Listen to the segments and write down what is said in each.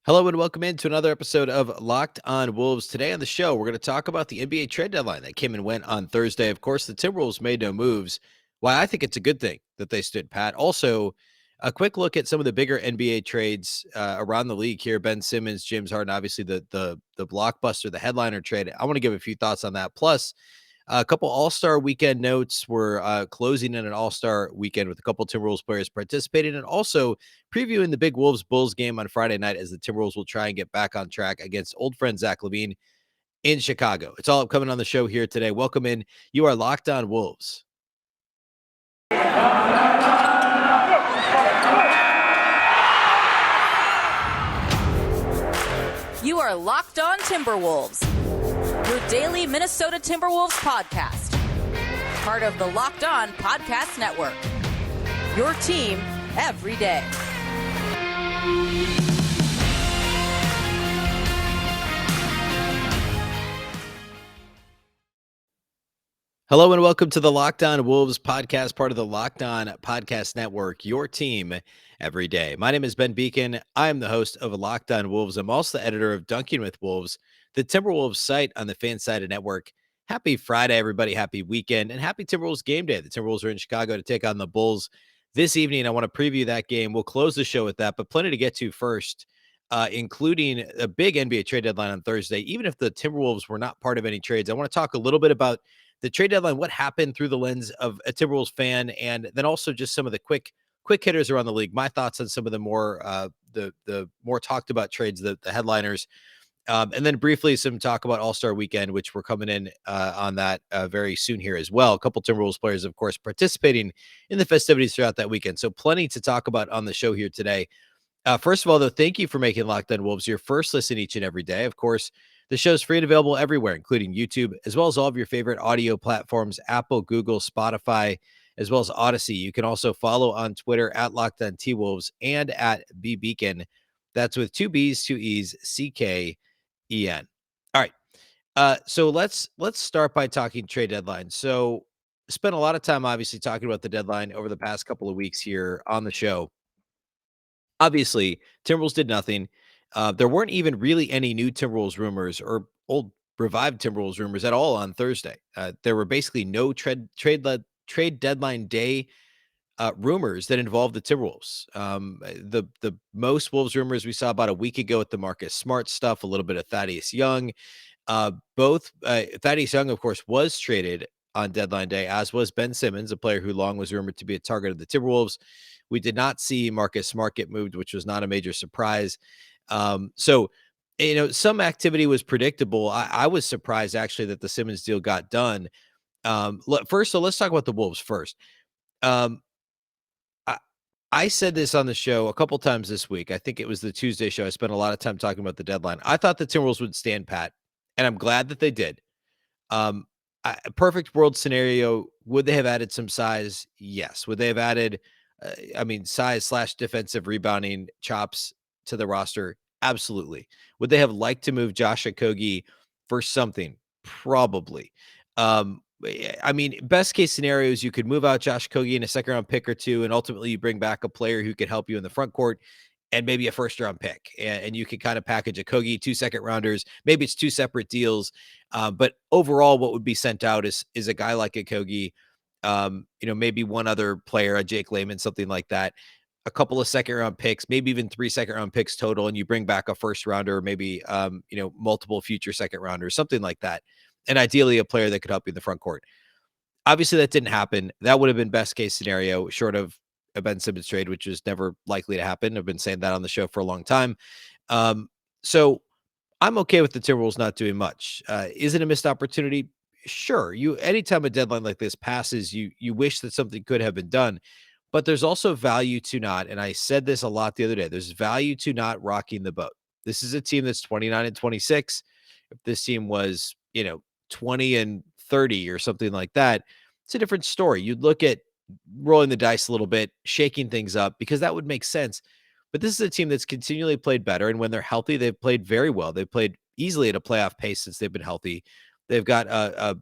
Hello and welcome into another episode of Locked On Wolves. Today on the show, we're going to talk about the NBA trade deadline that came and went on Thursday. Of course, the Timberwolves made no moves. Why I think it's a good thing that they stood pat. Also, a quick look at some of the bigger NBA trades around the league here. Ben Simmons, James Harden, obviously the blockbuster, the headliner trade. I want to give a few thoughts on that. Plus, a couple All-Star weekend notes. We're closing in an All-Star weekend with a couple Timberwolves players participating, and also previewing the big Wolves-Bulls game on Friday night as the Timberwolves will try and get back on track against old friend Zach LaVine in Chicago. It's all coming on the show here today. Welcome in. You are Locked On Wolves. You are Locked On Timberwolves, your daily Minnesota Timberwolves podcast. Part of the Locked On Podcast Network. Your team every day. Hello and welcome to the Locked On Wolves podcast, part of the Locked On Podcast Network, your team every day. My name is Ben Beecken. I am the host of Locked On Wolves. I'm also the editor of Dunking with Wolves, the Timberwolves site on the Fansided Network. Happy Friday, everybody. Happy weekend and happy Timberwolves game day. The Timberwolves are in Chicago to take on the Bulls this evening. I want to preview that game. We'll close the show with that, but plenty to get to first, including a big NBA trade deadline on Thursday. Even if the Timberwolves were not part of any trades, I want to talk a little bit about the trade deadline, what happened through the lens of a Timberwolves fan, and then also just some of the quick hitters around the league. My thoughts on some of the more the more talked about trades, the headliners, and then briefly some talk about All-Star Weekend, which we're coming in on that very soon here as well. A couple Timberwolves players, of course, participating in the festivities throughout that weekend. So plenty to talk about on the show here today. First of all, though, thank you for making Locked On Wolves your first listen each and every day. Of course, the show's free and available everywhere, including YouTube, as well as all of your favorite audio platforms, Apple, Google, Spotify, as well as Odyssey. You can also follow on Twitter at Locked On T-Wolves and at Beecken. That's with two B's, two E's, CKEN. All right. So let's start by talking trade deadline. So spent a lot of time, obviously, talking about the deadline over the past couple of weeks here on the show. Obviously, Timberwolves did nothing. There weren't even really any new Timberwolves rumors or old revived Timberwolves rumors at all on Thursday. There were basically no trade deadline day rumors that involved the Timberwolves. The most Wolves rumors we saw about a week ago at the Marcus Smart stuff, a little bit of Thaddeus Young. Both Thaddeus Young, of course, was traded on deadline day, as was Ben Simmons, a player who long was rumored to be a target of the Timberwolves. We did not see Marcus Smart get moved, which was not a major surprise. So, some activity was predictable. I was surprised actually that the Simmons deal got done. First, so let's talk about the Wolves first. Um, I, I said this on the show a couple times this week. I think it was the Tuesday show. I spent a lot of time talking about the deadline. I thought the Timberwolves would stand pat, and I'm glad that they did. Um, a perfect world scenario. Would they have added some size? Yes. Would they have added, size / defensive rebounding chops to the roster? Absolutely. Would they have liked to move Josh Okogie for something? Probably. Best case scenarios, you could move out Josh Okogie in a second round pick or two, and ultimately you bring back a player who could help you in the front court and maybe a first round pick. And you could kind of package Okogie, 2 second rounders. Maybe it's 2 separate deals. But overall, what would be sent out is a guy like Okogie, maybe one other player, a Jake Layman, something like that, a couple of second round picks, maybe even 3 second round picks total. And you bring back a first rounder, maybe, multiple future second rounders, something like that. And ideally a player that could help you in the front court. Obviously that didn't happen. That would have been best case scenario, short of a Ben Simmons trade, which is never likely to happen. I've been saying that on the show for a long time. So I'm okay with the Timberwolves not doing much. Is it a missed opportunity? Sure. Anytime a deadline like this passes, you wish that something could have been done, but there's also value to not, and I said this a lot the other day, there's value to not rocking the boat. This is a team that's 29 and 26. If this team was, 20 and 30 or something like that, it's a different story. You'd look at rolling the dice a little bit, shaking things up, because that would make sense. But this is a team that's continually played better. And when they're healthy, they've played very well. They've played easily at a playoff pace since they've been healthy. They've got a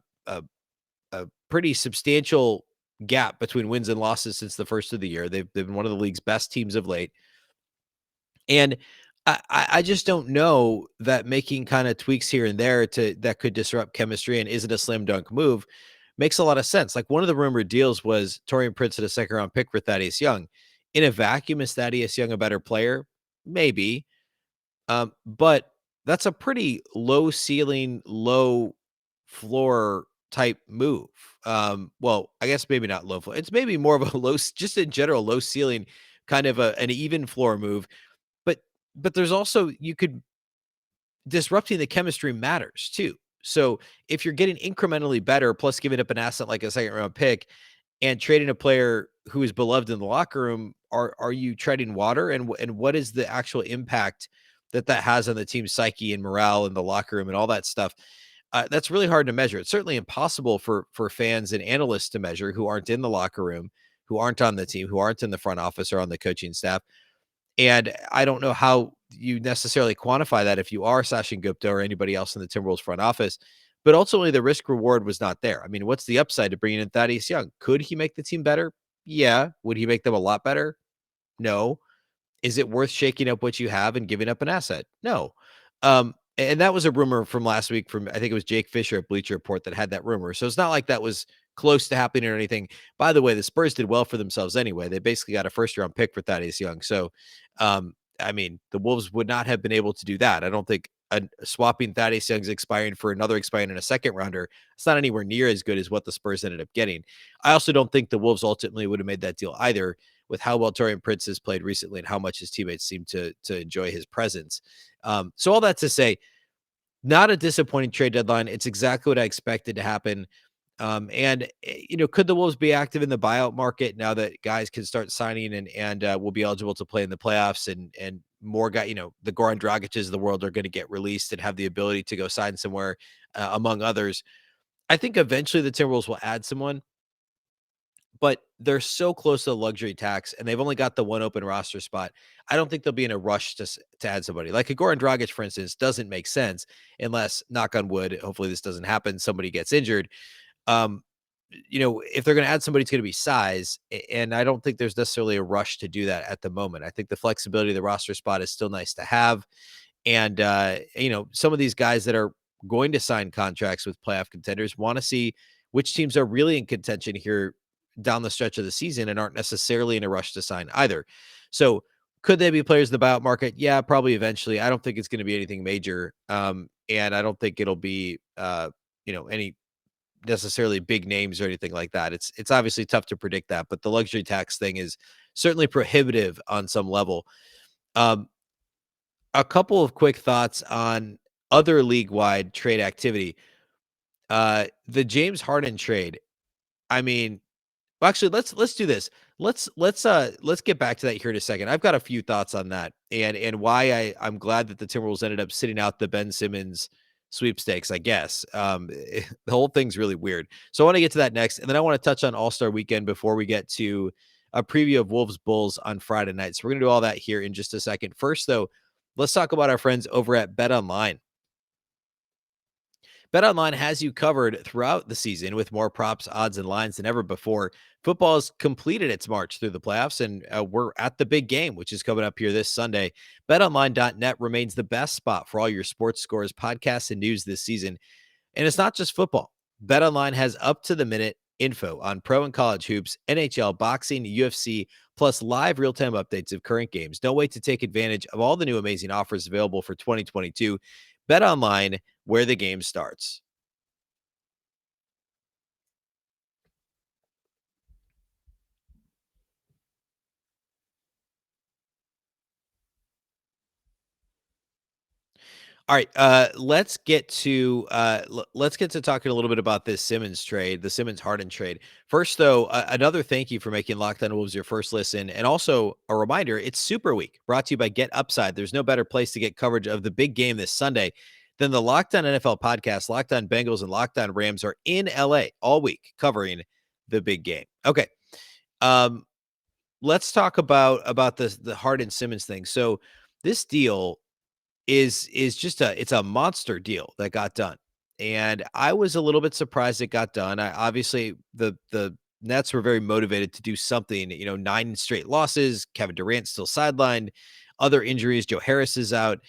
pretty substantial gap between wins and losses since the first of the year. They've been one of the league's best teams of late. And I just don't know that making kind of tweaks here and there to that could disrupt chemistry and isn't a slam dunk move makes a lot of sense. Like one of the rumored deals was Torian Prince at a second round pick for Thaddeus Young. In a vacuum, is Thaddeus Young a better player? Maybe. But that's a pretty low ceiling, low floor type move. Well, I guess maybe not low floor. It's maybe more of a just in general, low ceiling, kind of an even floor move. But there's also you could disrupting the chemistry matters too. So if you're getting incrementally better, plus giving up an asset like a second round pick and trading a player who is beloved in the locker room, are you treading water? And what is the actual impact that has on the team's psyche and morale in the locker room and all that stuff? That's really hard to measure. It's certainly impossible for fans and analysts to measure who aren't in the locker room, who aren't on the team, who aren't in the front office or on the coaching staff. And I don't know how you necessarily quantify that if you are Sachin Gupta or anybody else in the Timberwolves front office. But ultimately, the risk reward was not there. I mean, what's the upside to bringing in Thaddeus Young? Could he make the team better? Yeah. Would he make them a lot better? No. Is it worth shaking up what you have and giving up an asset? No. And that was a rumor from last week from I think it was Jake Fisher at Bleacher Report that had that rumor. So it's not like that was close to happening or anything. By the way, the Spurs did well for themselves anyway. They basically got a first round pick for Thaddeus Young. So I mean, the Wolves would not have been able to do that. I don't think swapping Thaddeus Young's expiring for another expiring in a second rounder, it's not anywhere near as good as what the Spurs ended up getting. I also don't think the Wolves ultimately would have made that deal either with how well Torian Prince has played recently and how much his teammates seem to enjoy his presence. So all that to say, not a disappointing trade deadline. It's exactly what I expected to happen. Could the Wolves be active in the buyout market now that guys can start signing and will be eligible to play in the playoffs and more guy, the Goran Dragic's of the world are going to get released and have the ability to go sign somewhere, among others. I think eventually the Timberwolves will add someone, but they're so close to the luxury tax and they've only got the one open roster spot. I don't think they'll be in a rush to add somebody like a Goran Dragic, for instance, doesn't make sense unless, knock on wood, hopefully this doesn't happen, somebody gets injured. Um, if they're going to add somebody, it's going to be size. And I don't think there's necessarily a rush to do that at the moment. I think the flexibility of the roster spot is still nice to have. And, some of these guys that are going to sign contracts with playoff contenders want to see which teams are really in contention here down the stretch of the season and aren't necessarily in a rush to sign either. So could they be players in the buyout market? Yeah, probably eventually. I don't think it's going to be anything major. And I don't think it'll be, any necessarily big names or anything like that. It's obviously tough to predict that, but the luxury tax thing is certainly prohibitive on some level. Um, a couple of quick thoughts on other league-wide trade activity. The James Harden trade. I mean, well, actually, let's do this. Let's get back to that here in a second. I've got a few thoughts on that and why I'm glad that the Timberwolves ended up sitting out the Ben Simmons sweepstakes, I guess. The whole thing's really weird. So I want to get to that next, and then I want to touch on All-Star Weekend before we get to a preview of Wolves Bulls on Friday night. So we're gonna do all that here in just a second. First, though, let's talk about our friends over at Bet Online. BetOnline has you covered throughout the season with more props, odds, and lines than ever before. Football has completed its march through the playoffs, and we're at the big game, which is coming up here this Sunday. BetOnline.net remains the best spot for all your sports scores, podcasts, and news this season. And it's not just football. BetOnline has up-to-the-minute info on pro and college hoops, NHL, boxing, UFC, plus live real-time updates of current games. Don't wait to take advantage of all the new amazing offers available for 2022. BetOnline, where the game starts. All right, let's get to talking a little bit about this Simmons trade, the Simmons Harden trade. First, though, another thank you for making Locked On Wolves your first listen, and also a reminder: it's Super Week, brought to you by Get Upside. There's no better place to get coverage of the big game this Sunday than the Locked On NFL podcast. Locked On Bengals and Locked On Rams are in LA all week covering the big game. Okay, um, let's talk about the Harden Simmons thing. So this deal is just it's a monster deal that got done. And I was a little bit surprised it got done. I obviously the Nets were very motivated to do something, 9 straight losses, Kevin Durant still sidelined, other injuries. Joe Harris is out.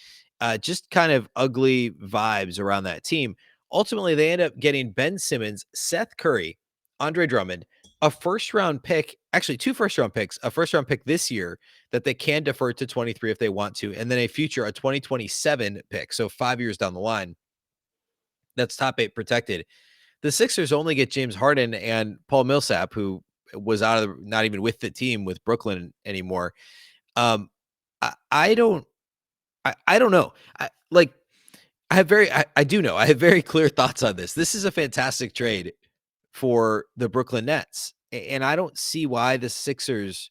Just kind of ugly vibes around that team. Ultimately, they end up getting Ben Simmons, Seth Curry, Andre Drummond, a first-round pick, actually 2 first-round picks, a first-round pick this year that they can defer to 23 if they want to, and then a 2027 pick, so 5 years down the line. That's top 8 protected. The Sixers only get James Harden and Paul Millsap, who was not even with the team with Brooklyn anymore. Um, I don't know. I do know. I have very clear thoughts on this. This is a fantastic trade for the Brooklyn Nets, and I don't see why the Sixers,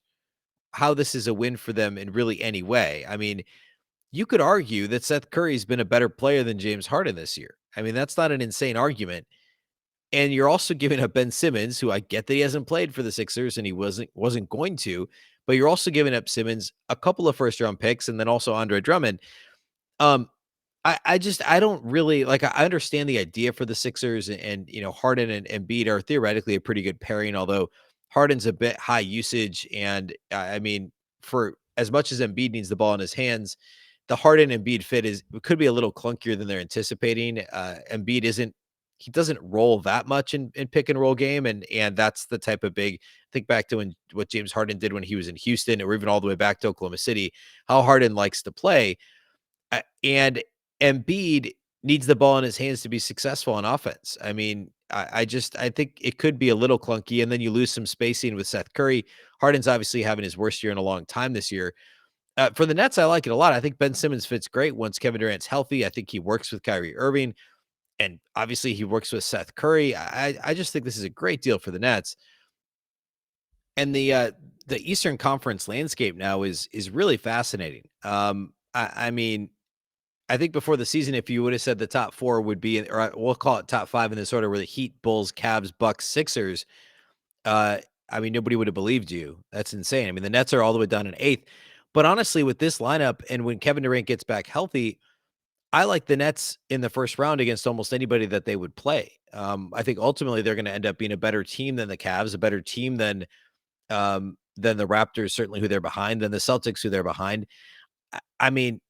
how this is a win for them in really any way. I mean, you could argue that Seth Curry's been a better player than James Harden this year. I mean, that's not an insane argument. And you're also giving up Ben Simmons, who I get that he hasn't played for the Sixers and he wasn't going to, but you're also giving up Simmons a couple of first round picks and then also Andre Drummond. Um, I don't really like. I understand the idea for the Sixers, and Harden and Embiid are theoretically a pretty good pairing, although Harden's a bit high usage, and I mean, for as much as Embiid needs the ball in his hands, the Harden Embiid fit could be a little clunkier than they're anticipating. Embiid isn't he doesn't roll that much in pick and roll game, and that's the type of big. Think back to what James Harden did when he was in Houston, or even all the way back to Oklahoma City. How Harden likes to play. And Embiid needs the ball in his hands to be successful on offense. I mean, I think it could be a little clunky, and then you lose some spacing with Seth Curry. Harden's obviously having his worst year in a long time this year. For the Nets, I like it a lot. I think Ben Simmons fits great once Kevin Durant's healthy. I think he works with Kyrie Irving, and obviously he works with Seth Curry. I just think this is a great deal for the Nets. And the Eastern Conference landscape now is really fascinating. I mean, I think before the season, if you would have said the top 4 would be, or we'll call it top 5 in this order, where the Heat, Bulls, Cavs, Bucks, Sixers, I mean, nobody would have believed you. That's insane. I mean, the Nets are all the way down in 8th. But honestly, with this lineup and when Kevin Durant gets back healthy, I like the Nets in the first round against almost anybody that they would play. I think ultimately they're going to end up being a better team than the Cavs, a better team than the Raptors, certainly who they're behind, than the Celtics, who they're behind. I mean,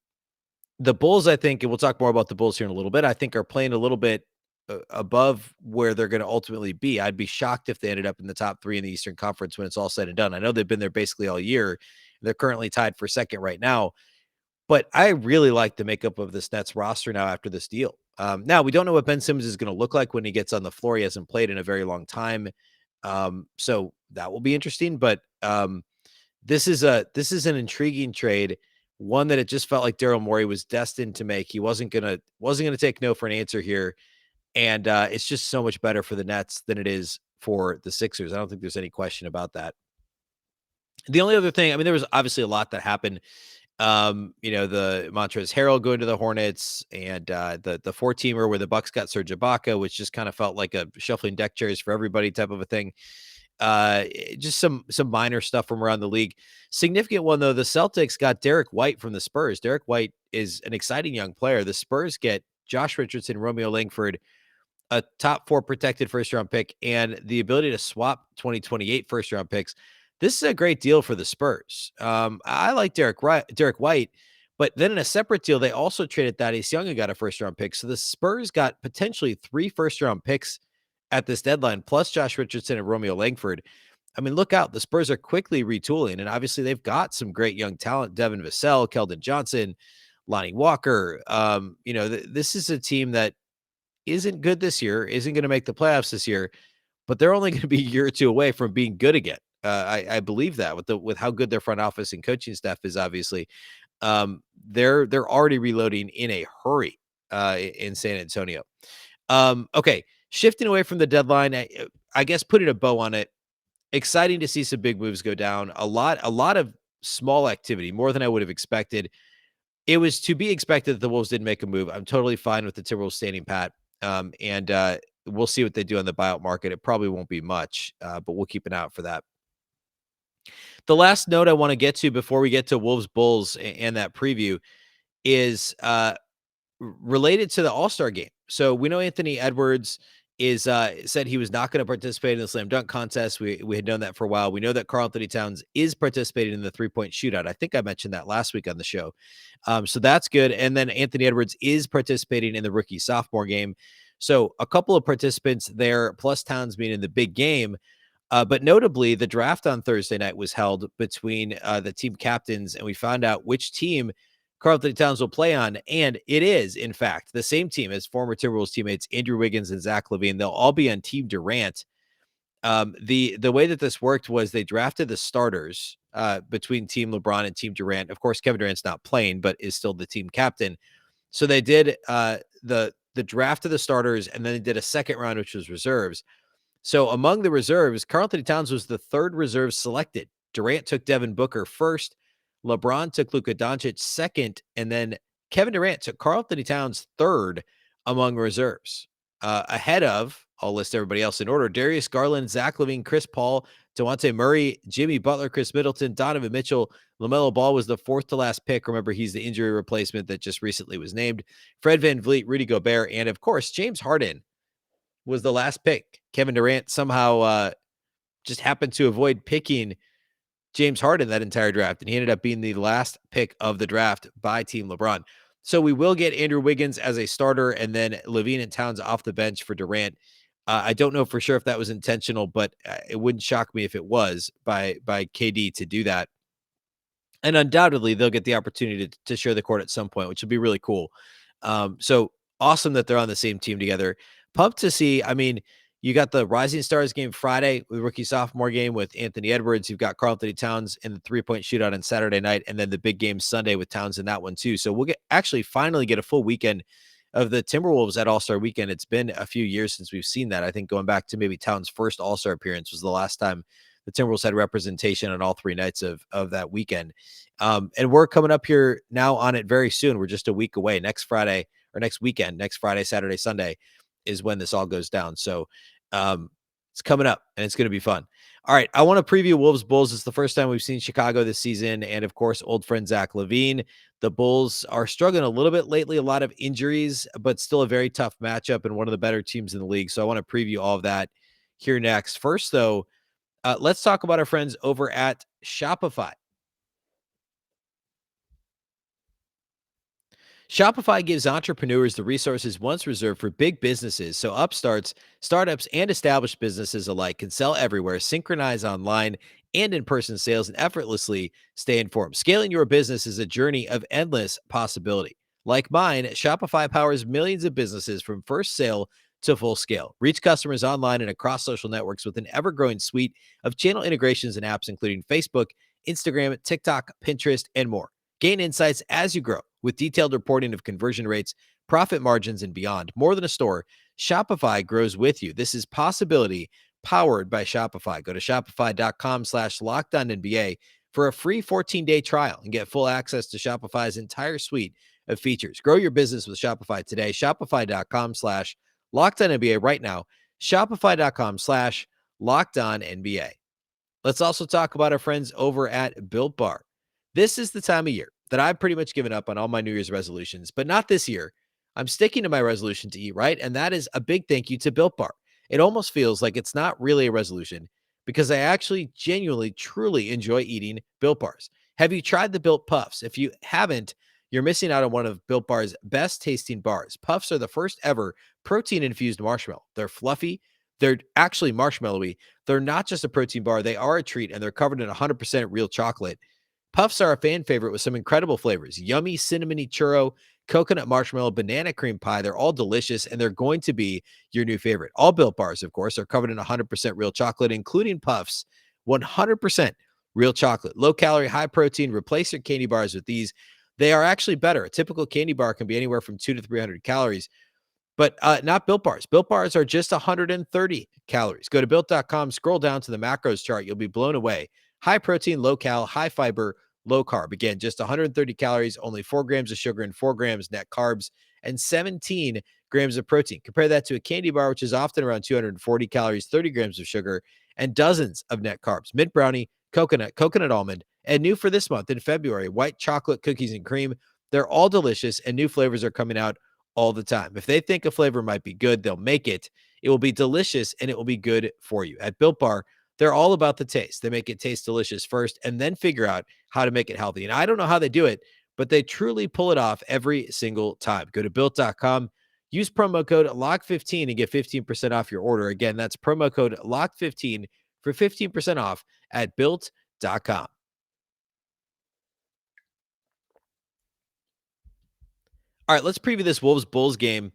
the Bulls, I think, and we'll talk more about the Bulls here in a little bit, I think are playing a little bit above where they're going to ultimately be. I'd be shocked if they ended up in the top 3 in the Eastern Conference when it's all said and done. I know they've been there basically all year. They're currently tied for second right now, but I really like the makeup of this Nets roster now after this deal. Now, we don't know what Ben Simmons is going to look like when he gets on the floor. He hasn't played in a very long time. So that will be interesting, but this is an intriguing trade, one that it just felt like Daryl Morey was destined to make. He wasn't gonna take no for an answer here, and it's just so much better for the Nets than it is for the Sixers. I don't think there's any question about that. The only other thing, I mean, there was obviously a lot that happened. The Montrezl Harrell going to the Hornets, and the 4-teamer where the Bucks got Serge Ibaka, which just kind of felt like a shuffling deck chairs for everybody type of a thing. Just some minor stuff from around the league. Significant one though, the Celtics got Derek White from the Spurs. Derek White is an exciting young player. The Spurs get Josh Richardson, Romeo Langford, a top 4 protected first round pick, and the ability to swap 2028 first round picks. This is a great deal for the Spurs. I like Derek White, but then in a separate deal, they also traded Thaddeus Young and got a first round pick. So the Spurs got potentially 3 first round picks at this deadline, plus Josh Richardson and Romeo Langford. I mean, look out. The Spurs are quickly retooling, and obviously they've got some great young talent, Devin Vassell, Keldon Johnson, Lonnie Walker. This is a team that isn't good this year, isn't going to make the playoffs this year, but they're only going to be a year or 2 away from being good again. I believe that with how good their front office and coaching staff is, obviously. They're already reloading in a hurry in San Antonio. Okay. Shifting away from the deadline, I guess putting a bow on it, exciting to see some big moves go down. A lot of small activity, more than I would have expected. It was to be expected that the Wolves didn't make a move. I'm totally fine with the Timberwolves standing pat. And we'll see what they do on the buyout market. It probably won't be much, but we'll keep an eye out for that. The last note I want to get to before we get to Wolves Bulls and that preview is related to the All-Star game. So we know Anthony Edwards said he was not going to participate in the slam dunk contest. We had known that for a while. We know that Karl-Anthony Towns is participating in the 3-point shootout. I think I mentioned that last week on the show. So that's good. And then Anthony Edwards is participating in the rookie sophomore game. So a couple of participants there, plus Towns being in the big game. But notably, the draft on Thursday night was held between the team captains, and we found out which team Karl-Anthony Towns will play on. And it is, in fact, the same team as former Timberwolves teammates Andrew Wiggins and Zach LaVine. They'll all be on Team Durant. The way that this worked was they drafted the starters between Team LeBron and Team Durant. Of course, Kevin Durant's not playing, but is still the team captain. So they did the draft of the starters, and then they did a second round, which was reserves. So among the reserves, Karl-Anthony Towns was the third reserve selected. Durant took Devin Booker first. LeBron took Luka Doncic second. And then Kevin Durant took Karl-Anthony Towns third among reserves. Ahead of, I'll list everybody else in order, Darius Garland, Zach LaVine, Chris Paul, DeJounte Murray, Jimmy Butler, Chris Middleton, Donovan Mitchell. LaMelo Ball was the fourth to last pick. Remember, he's the injury replacement that just recently was named. Fred VanVleet, Rudy Gobert, and of course, James Harden was the last pick. Kevin Durant somehow just happened to avoid picking James Harden that entire draft, and he ended up being the last pick of the draft by Team LeBron. So we will get Andrew Wiggins as a starter, and then LaVine and Towns off the bench for Durant. I don't know for sure if that was intentional, but it wouldn't shock me if it was by KD to do that. And undoubtedly, they'll get the opportunity to share the court at some point, which would be really cool. So awesome that they're on the same team together. Pumped to see. I mean, you got the Rising Stars game Friday, the rookie sophomore game with Anthony Edwards. You've got Karl-Anthony Towns in the 3-point shootout on Saturday night, and then the big game Sunday with Towns in that one too. So we'll finally get a full weekend of the Timberwolves at All-Star Weekend. It's been a few years since we've seen that. I think going back to maybe Towns' first All-Star appearance was the last time the Timberwolves had representation on all 3 nights of that weekend. And we're coming up here now on it very soon. We're just a week away. Next Friday or next weekend, next Friday, Saturday, Sunday is when this all goes down. So it's coming up and it's going to be fun. All right. I want to preview Wolves Bulls. It's the first time we've seen Chicago this season. And of course, old friend Zach LaVine. The Bulls are struggling a little bit lately, a lot of injuries, but still a very tough matchup and one of the better teams in the league. So I want to preview all of that here next. First, though, let's talk about our friends over at Shopify. Shopify gives entrepreneurs the resources once reserved for big businesses, so upstarts, startups, and established businesses alike can sell everywhere, synchronize online and in-person sales, and effortlessly stay informed. Scaling your business is a journey of endless possibility. Like mine, Shopify powers millions of businesses from first sale to full scale. Reach customers online and across social networks with an ever-growing suite of channel integrations and apps, including Facebook, Instagram, TikTok, Pinterest, and more. Gain insights as you grow with detailed reporting of conversion rates, profit margins, and beyond. More than a store, Shopify grows with you. This is possibility powered by Shopify. Go to shopify.com/LockedOnNBA for a free 14-day trial and get full access to Shopify's entire suite of features. Grow your business with Shopify today. Shopify.com/LockedOnNBA right now. Shopify.com/LockedOnNBA. Let's also talk about our friends over at Built Bar. This is the time of year that I've pretty much given up on all my New Year's resolutions, but not this year. I'm sticking to my resolution to eat right, and that is a big thank you to Built Bar. It almost feels like it's not really a resolution because I actually genuinely, truly enjoy eating Built Bars. Have you tried the Built Puffs? If you haven't, you're missing out on one of Built Bar's best tasting bars. Puffs are the first ever protein-infused marshmallow. They're fluffy. They're actually marshmallowy. They're not just a protein bar. They are a treat, and they're covered in 100% real chocolate. Puffs are a fan favorite with some incredible flavors. Yummy cinnamony churro, coconut marshmallow, banana cream pie. They're all delicious, and they're going to be your new favorite. All Built Bars, of course, are covered in 100% real chocolate, including Puffs. 100% real chocolate. Low calorie, high protein. Replace your candy bars with these. They are actually better. A typical candy bar can be anywhere from 200 to 300 calories. But not Built Bars. Built Bars are just 130 calories. Go to Built.com, scroll down to the macros chart. You'll be blown away. High protein, low cal, high fiber, low carb. Again, just 130 calories, only 4 grams of sugar and 4 grams net carbs, and 17 grams of protein. Compare that to a candy bar, which is often around 240 calories, 30 grams of sugar, and dozens of net carbs. Mint brownie, coconut almond, and new for this month in February, white chocolate cookies and cream. They're all delicious, and new flavors are coming out all the time. If they think a flavor might be good, they'll make it. It will be delicious and it will be good for you. At Built Bar, they're all about the taste. They make it taste delicious first and then figure out how to make it healthy. And I don't know how they do it, but they truly pull it off every single time. Go to built.com, use promo code LOCK15 and get 15% off your order. Again, that's promo code LOCK15 for 15% off at built.com. All right, let's preview this Wolves Bulls game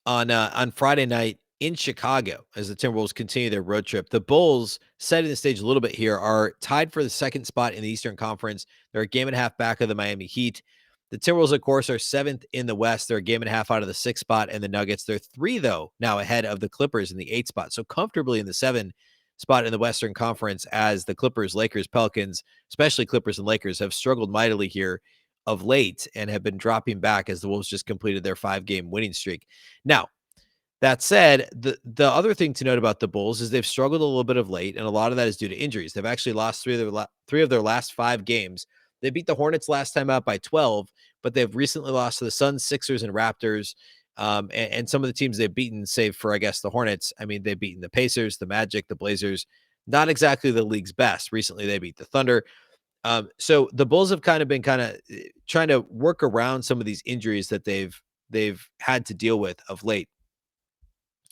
on Friday night in Chicago as the Timberwolves continue their road trip. The Bulls, setting the stage a little bit here, are tied for the second spot in the Eastern Conference. They're a game and a half back of the Miami Heat. The Timberwolves, of course, are seventh in the West. They're a game and a half out of the sixth spot, and the Nuggets, they're three, though, now ahead of the Clippers in the eighth spot. So comfortably in the seven spot in the Western Conference as the Clippers, Lakers, Pelicans, especially Clippers and Lakers, have struggled mightily here of late and have been dropping back as the Wolves just completed their 5-game winning streak. Now, that said, the other thing to note about the Bulls is they've struggled a little bit of late, and a lot of that is due to injuries. They've actually lost three of their last 5 games. They beat the Hornets last time out by 12, but they've recently lost to the Suns, Sixers, and Raptors. And some of the teams they've beaten, save for, I guess, the Hornets. I mean, they've beaten the Pacers, the Magic, the Blazers. Not exactly the league's best. Recently, they beat the Thunder. So the Bulls have kind of been trying to work around some of these injuries that they've had to deal with of late.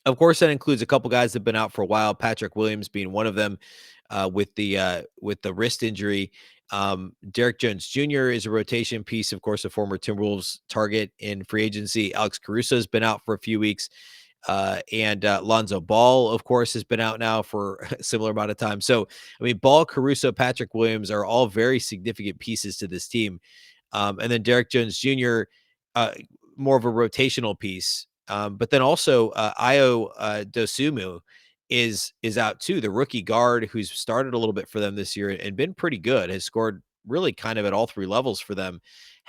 Of course, that includes a couple guys that have been out for a while. Patrick Williams being one of them, with the wrist injury. Derek Jones Jr. is a rotation piece, of course, a former Timberwolves target in free agency. Alex Caruso has been out for a few weeks. And Lonzo Ball, of course, has been out now for a similar amount of time. So, I mean, Ball, Caruso, Patrick Williams are all very significant pieces to this team. And then Derek Jones Jr., more of a rotational piece. But then also Io Dosumu is out too. The rookie guard who's started a little bit for them this year and been pretty good, has scored really kind of at all 3 levels for them,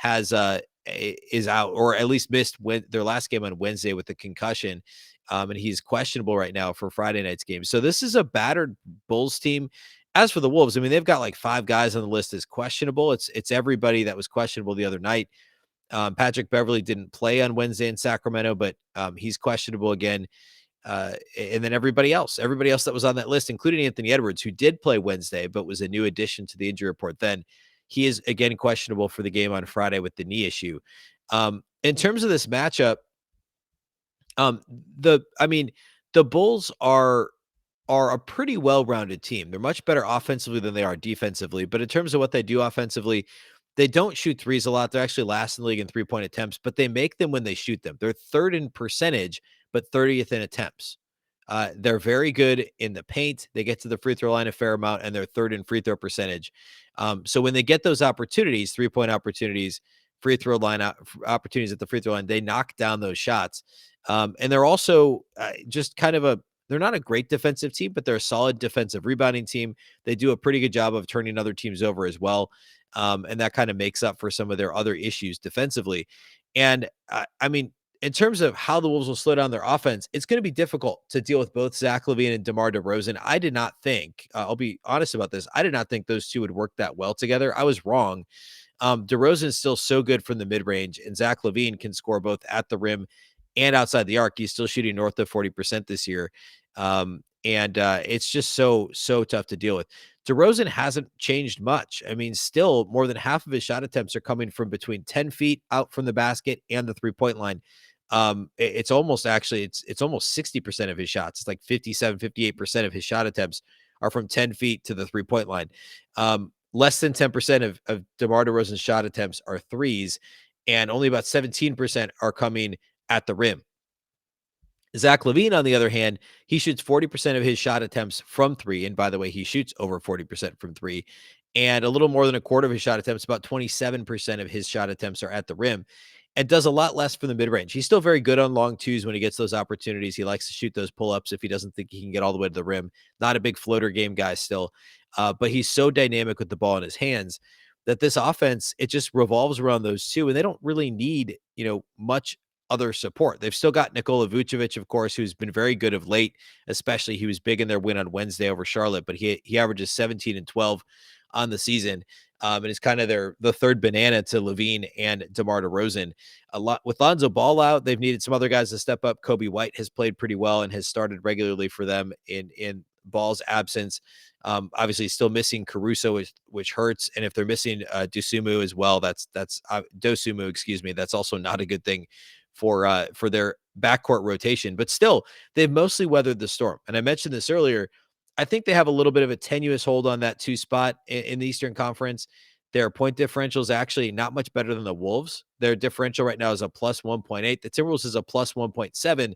is out, or at least missed their last game on Wednesday with the concussion. And he's questionable right now for Friday night's game. So this is a battered Bulls team. As for the Wolves, I mean, they've got like 5 guys on the list as questionable. It's everybody that was questionable the other night. Patrick Beverley didn't play on Wednesday in Sacramento, but he's questionable again. And then everybody else that was on that list, including Anthony Edwards, who did play Wednesday, but was a new addition to the injury report then. He is again questionable for the game on Friday with the knee issue. In terms of this matchup, the Bulls are a pretty well-rounded team. They're much better offensively than they are defensively, but in terms of what they do offensively, they don't shoot threes a lot. They're actually last in the league in three-point attempts, but they make them when they shoot them. They're third in percentage, but 30th in attempts. They're very good in the paint. They get to the free throw line a fair amount, and they're third in free throw percentage. So when they get those opportunities, 3-point opportunities, free throw line opportunities at the free throw line, they knock down those shots. And they're also just kind of they're not a great defensive team, but they're a solid defensive rebounding team. They do a pretty good job of turning other teams over as well. And that kind of makes up for some of their other issues defensively. And I mean, in terms of how the Wolves will slow down their offense, it's going to be difficult to deal with both Zach LaVine and DeMar DeRozan. I did not think, I'll be honest about this, I did not think those two would work that well together. I was wrong. DeRozan is still so good from the mid-range, and Zach LaVine can score both at the rim and outside the arc. He's still shooting north of 40% this year. And it's just so tough to deal with. DeRozan hasn't changed much. I mean, still more than half of his shot attempts are coming from between 10 feet out from the basket and the 3-point line. It's almost 60% of his shots. It's like 58% of his shot attempts are from 10 feet to the 3-point line. Less than 10% of DeMar DeRozan's shot attempts are threes, and only about 17% are coming at the rim. Zach LaVine, on the other hand, he shoots 40% of his shot attempts from 3. And by the way, he shoots over 40% from 3. And a little more than a quarter of his shot attempts, about 27% of his shot attempts are at the rim, and does a lot less from the mid-range. He's still very good on long twos when he gets those opportunities. He likes to shoot those pull-ups if he doesn't think he can get all the way to the rim. Not a big floater game guy still, but he's so dynamic with the ball in his hands that this offense, it just revolves around those two, and they don't really need, much other support. They've still got Nikola Vucevic, of course, who's been very good of late, especially he was big in their win on Wednesday over Charlotte, but he averages 17 and 12 on the season. and it's kind of the third banana to Levine and DeMar DeRozan. A lot with Lonzo Ball out, they've needed some other guys to step up. Kobe White has played pretty well and has started regularly for them in Ball's absence. Obviously, still missing Caruso, which hurts, and if they're missing Dosumu as well, that's Dosumu, excuse me. That's also not a good thing for their backcourt rotation. But still, they've mostly weathered the storm. And I mentioned this earlier. I think they have a little bit of a tenuous hold on that 2 spot in the Eastern Conference. Their point differential is actually not much better than the Wolves. Their differential right now is a plus 1.8. The Timberwolves is a plus 1.7.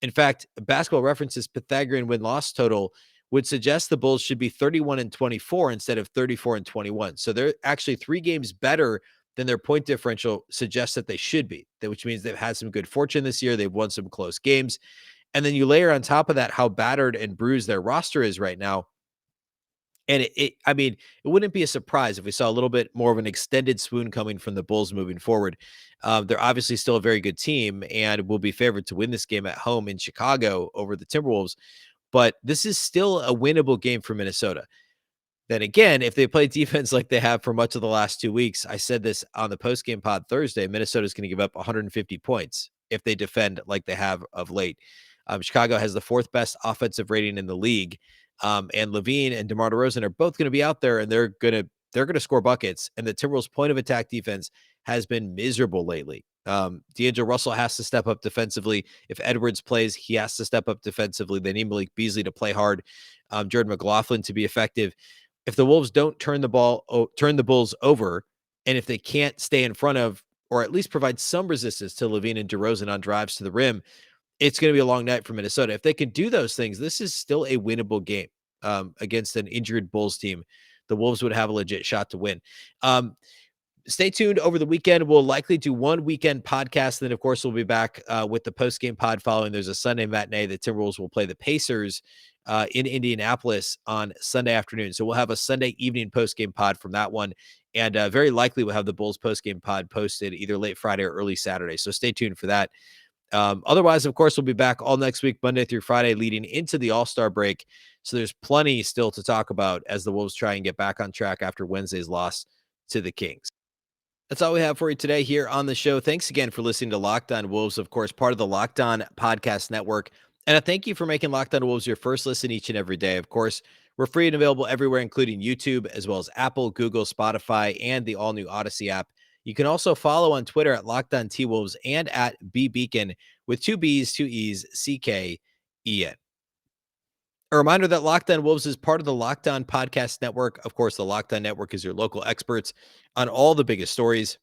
In fact, Basketball Reference's Pythagorean win-loss total would suggest the Bulls should be 31-24 instead of 34-21. So they're actually 3 games better than their point differential suggests that they should be, which means they've had some good fortune this year. They've won some close games. And then you layer on top of that how battered and bruised their roster is right now. And I mean, it wouldn't be a surprise if we saw a little bit more of an extended swoon coming from the Bulls moving forward. They're obviously still a very good team and will be favored to win this game at home in Chicago over the Timberwolves. But this is still a winnable game for Minnesota. Then again, if they play defense like they have for much of the last 2 weeks, I said this on the postgame pod Thursday, Minnesota's going to give up 150 points if they defend like they have of late. Chicago has the 4th best offensive rating in the league. And Levine and DeMar DeRozan are both going to be out there and they're going to score buckets. And the Timberwolves' point of attack defense has been miserable lately. D'Angelo Russell has to step up defensively. If Edwards plays, he has to step up defensively. They need Malik Beasley to play hard. Jordan McLaughlin to be effective. If the Wolves don't turn the Bulls over, and if they can't stay in front of or at least provide some resistance to Levine and DeRozan on drives to the rim, it's going to be a long night for Minnesota. If they can do those things, this is still a winnable game against an injured Bulls team. The Wolves would have a legit shot to win. Stay tuned over the weekend. We'll likely do one weekend podcast. Then, of course, we'll be back with the post-game pod following. There's a Sunday matinee. The Timberwolves will play the Pacers in Indianapolis on Sunday afternoon. So we'll have a Sunday evening post-game pod from that one. And very likely we'll have the Bulls post-game pod posted either late Friday or early Saturday. So stay tuned for that. Otherwise, of course, we'll be back all next week, Monday through Friday, leading into the All-Star break. So there's plenty still to talk about as the Wolves try and get back on track after Wednesday's loss to the Kings. That's all we have for you today here on the show. Thanks again for listening to Locked On Wolves, of course, part of the Locked On Podcast Network. And I thank you for making Locked On Wolves your first listen each and every day. Of course, we're free and available everywhere, including YouTube, as well as Apple, Google, Spotify, and the all-new Odyssey app. You can also follow on Twitter at Locked On T-Wolves and at Beecken with 2 B's, 2 E's, C-K-E-N. A reminder that Locked On Wolves is part of the Locked On Podcast Network. Of course, the Locked On Network is your local experts on all the biggest stories.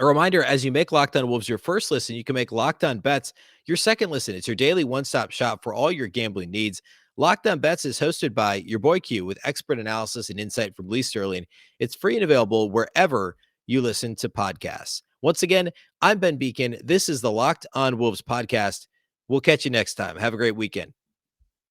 A reminder, as you make Locked On Wolves your first listen, you can make Locked On Bets your second listen. It's your daily one-stop shop for all your gambling needs. Locked On Bets is hosted by your boy Q with expert analysis and insight from Lee Sterling. It's free and available wherever you listen to podcasts. Once again, I'm Ben Beecken. This is the Locked On Wolves podcast. We'll catch you next time. Have a great weekend.